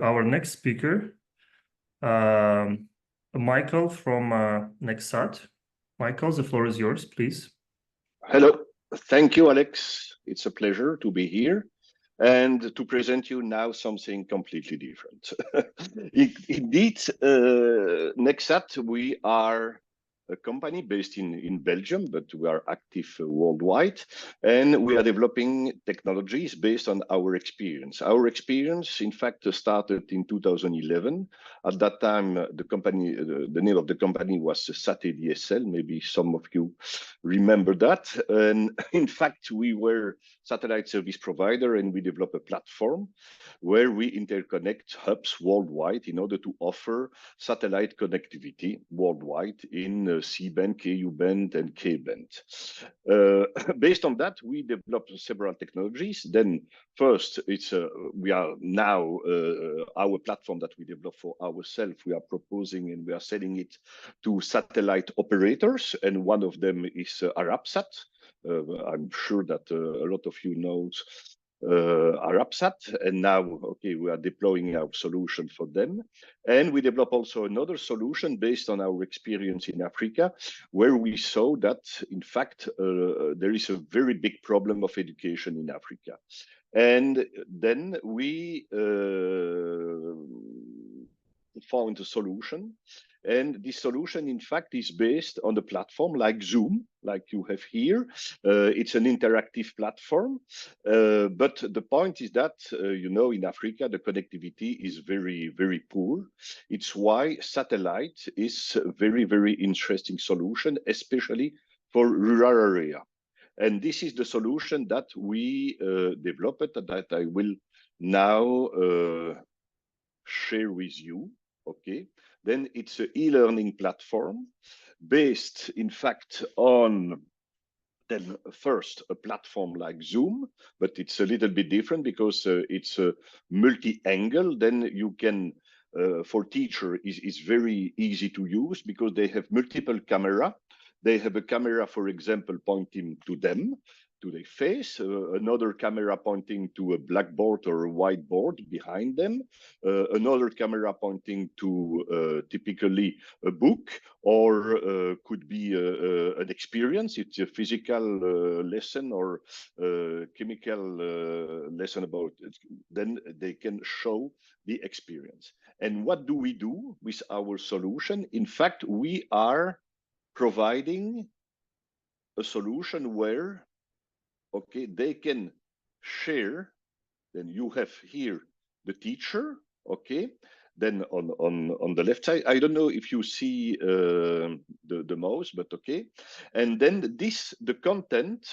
our next speaker, Michael from Nexat. Michael, the floor is yours, please. Hello. Thank you, Alex. It's a pleasure to be here and to present you now something completely different. Indeed, Nexat, we are a company based in Belgium, but we are active worldwide, and we are developing technologies based on our experience. Our experience, in fact, started in 2011. At that time, the name of the company was SatDSL. Maybe some of you remember that. And in fact, we were satellite service provider, and we developed a platform where we interconnect hubs worldwide in order to offer satellite connectivity worldwide in C-band, Ku-band, and K-band. Based on that, we developed several technologies. Then first, we are now our platform that we develop for ourselves. We are proposing and we are selling it to satellite operators, and one of them is Arabsat. I'm sure that a lot of you knows Arabsat, and now we are deploying our solution for them. And we develop also another solution based on our experience in Africa, where we saw that in fact there is a very big problem of education in Africa. And then we found a solution. And this solution, in fact, is based on the platform like Zoom, like you have here. It's an interactive platform. But the point is that, in Africa, the connectivity is very, very poor. It's why satellite is a very, very interesting solution, especially for rural area. And this is the solution that we developed that I will now share with you. Okay. Then it's an e-learning platform based, in fact, on then first a platform like Zoom, but it's a little bit different because it's a multi-angle. Then you can, for teacher, is very easy to use because they have multiple camera. They have a camera, for example, pointing to them, to their face, another camera pointing to a blackboard or a whiteboard behind them, another camera pointing to typically a book, or could be an experience. It's a physical lesson or chemical lesson about it. Then they can show the experience. And what do we do with our solution? In fact, we are providing a solution where they can share. Then you have here the teacher, then on the left side, I don't know if you see the mouse, but and then the content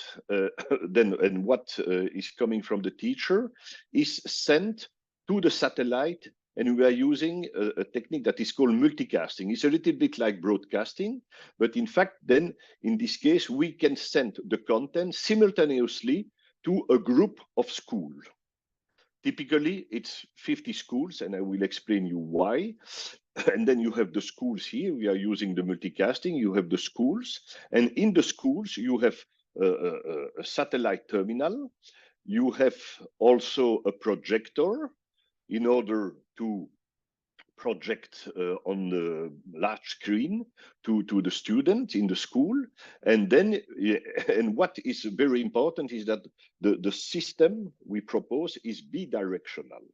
then and what is coming from the teacher is sent to the satellite. And we are using a technique that is called multicasting. It's a little bit like broadcasting, but in fact, then in this case, we can send the content simultaneously to a group of schools. Typically, it's 50 schools, and I will explain you why. And then you have the schools here. We are using the multicasting. You have the schools, and in the schools, you have a satellite terminal. You have also a projector in order to project on the large screen to the student in the school. And then, and what is very important is that the system we propose is bidirectional.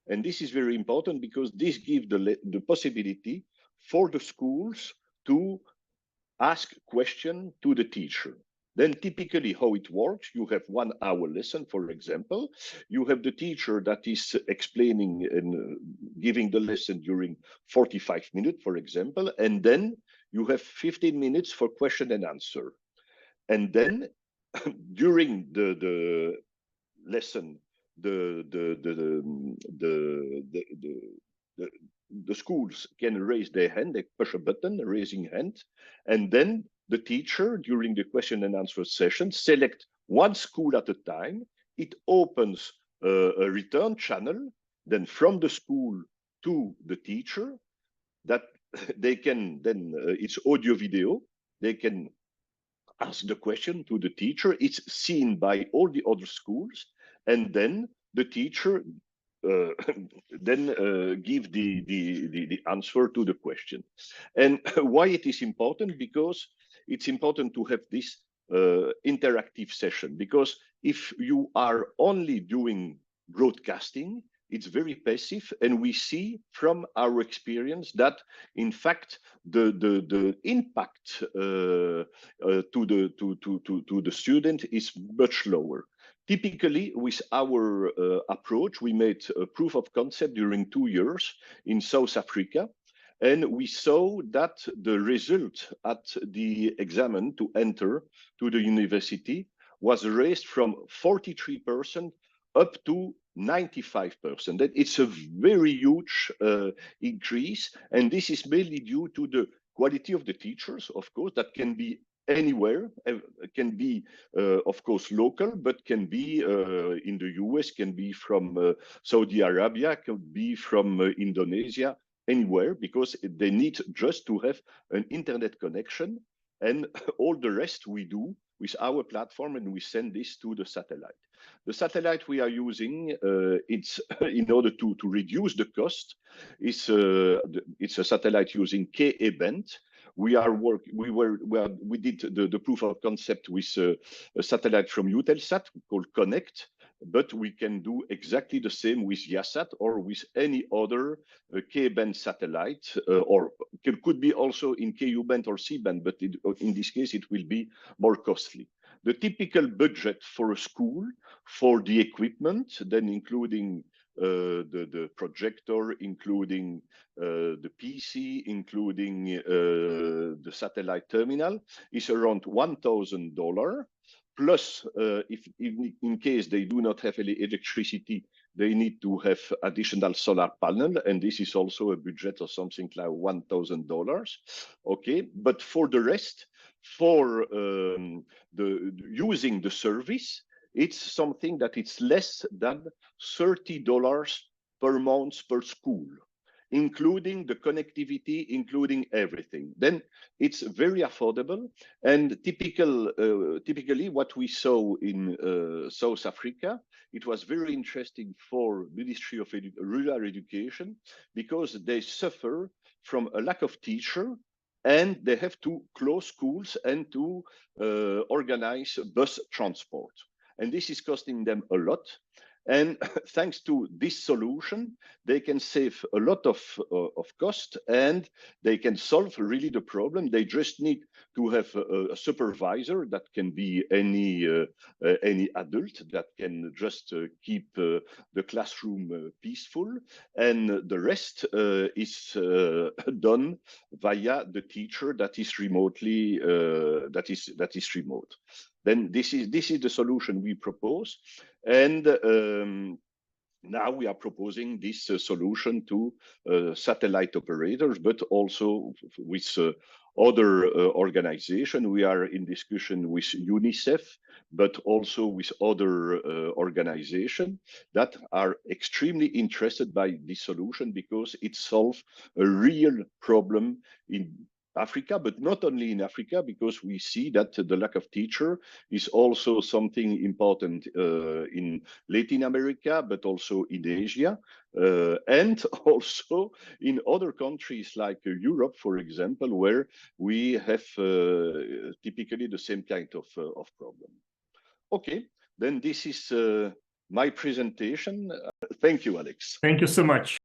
And this is very important because this gives the possibility for the schools to ask questions to the teacher. Then typically how it works, you have 1 hour lesson, for example. You have the teacher that is explaining and giving the lesson during 45 minutes, for example, and then you have 15 minutes for question and answer. And then during the lesson, the schools can raise their hand, they push a button, raising hand, and then the teacher, during the question and answer session, select 1 school at a time. It opens a return channel, then from the school to the teacher, that they can then, it's audio video, they can ask the question to the teacher. It's seen by all the other schools, and then the teacher give the answer to the question. And why it is important? Because it's important to have this interactive session, because if you are only doing broadcasting, it's very passive, and we see from our experience that in fact the impact to the student is much lower. Typically, with our approach, we made a proof of concept during 2 years in South Africa, and we saw that the result at the exam to enter to the university was raised from 43% up to 95%. That it's a very huge increase, and this is mainly due to the quality of the teachers, of course, that can be anywhere, can be of course local, but can be in the US, can be from Saudi Arabia, can be from Indonesia, anywhere, because they need just to have an internet connection, and all the rest we do with our platform, and we send this to the satellite. The satellite we are using, it's in order to reduce the cost, it's a satellite using Ka-band. We did the proof of concept with a satellite from Eutelsat called Connect, but we can do exactly the same with Yasat or with any other Ka-band satellite, or could be also in Ku-band or C-band, but in this case it will be more costly. The typical budget for a school for the equipment, then including the projector, including the PC, including the satellite terminal, is around $1,000. Plus, if in case they do not have any electricity, they need to have additional solar panel, and this is also a budget of something like $1,000. Okay, but for the rest, for using the service, it's something that it's less than $30 per month per school, including the connectivity, including everything. Then it's very affordable. And typically what we saw in South Africa, it was very interesting for Ministry of Rural Education, because they suffer from a lack of teacher, and they have to close schools and to organize bus transport. And this is costing them a lot. And thanks to this solution, they can save a lot of cost, and they can solve really the problem. They just need to have a supervisor that can be any adult that can just keep the classroom peaceful, and the rest is done via the teacher that is remotely that is remote. Then this is the solution we propose, and now we are proposing this solution to satellite operators, but also with other organizations. We are in discussion with UNICEF, but also with other organizations that are extremely interested by this solution, because it solves a real problem in Africa, but not only in Africa, because we see that the lack of teacher is also something important in Latin America, but also in Asia, and also in other countries like Europe, for example, where we have typically the same kind of problem. Okay, then this is my presentation. Thank you, Alex. Thank you so much.